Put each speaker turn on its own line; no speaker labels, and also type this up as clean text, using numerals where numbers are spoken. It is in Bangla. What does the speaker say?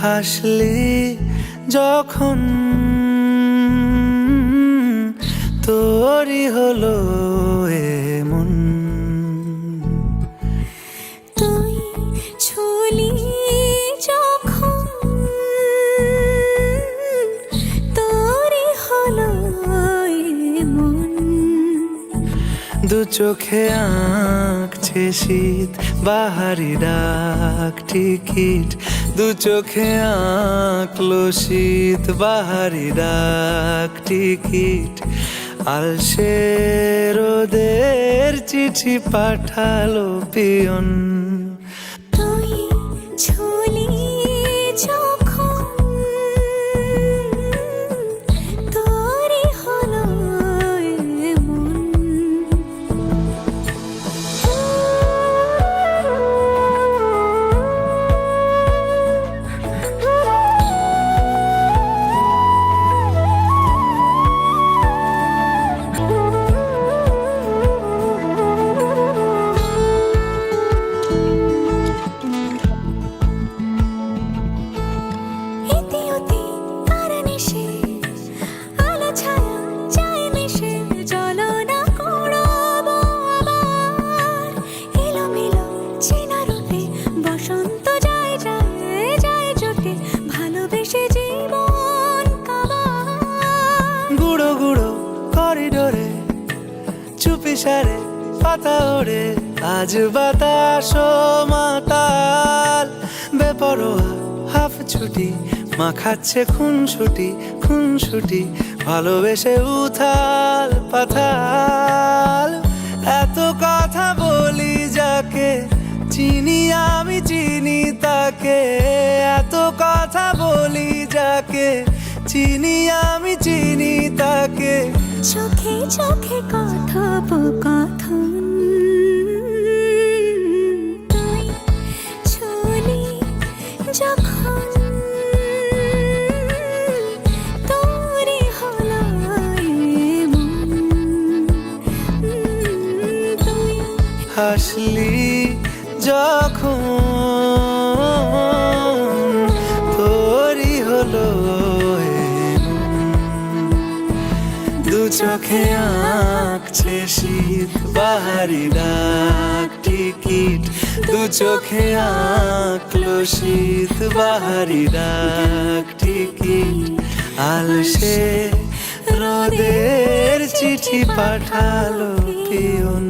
হাসলি যখন তোরই হলো এমন।
তুই ছুলি যখন তোরই হলো এমন।
দু চোখে আঁকছে শীত বাহারি ডাক টিকিট, দু চোখে আঁকলো শীত বাহারি ডাক টিকিট। আলসে রোদের চিঠি পাঠালো পিয়ন।
তুই ছুলি যখন তোরই হলো এমন।
গুঁড়ো গুঁড়ো করিডোরে চুপি সারে পাতা ওড়ে, আজ বাতাস মাতাল বেপরোয়া হাফ ছুটি মাখাচ্ছে খুনসুটি খুনসুটি, ভালোবেসে উথাল পাথাল। এত কথা বলি যাকে চিনি আমি চিনি তাকে, এত কথা বলি যাকে চিনি আমি চিনি তাকে।
চোখে চোখে কথোপকথন, তুই ছুলি যখন তোরই হলো এমন। তুই
হাসলি যখন তোরই হলো দু চোখে আঁকছে শীত বাহারি ডাক টিকিট, দু চোখে আঁকলো শীত বাহারি ডাক টিকিট। আলসে রোদের চিঠি পাঠালো পিয়ন।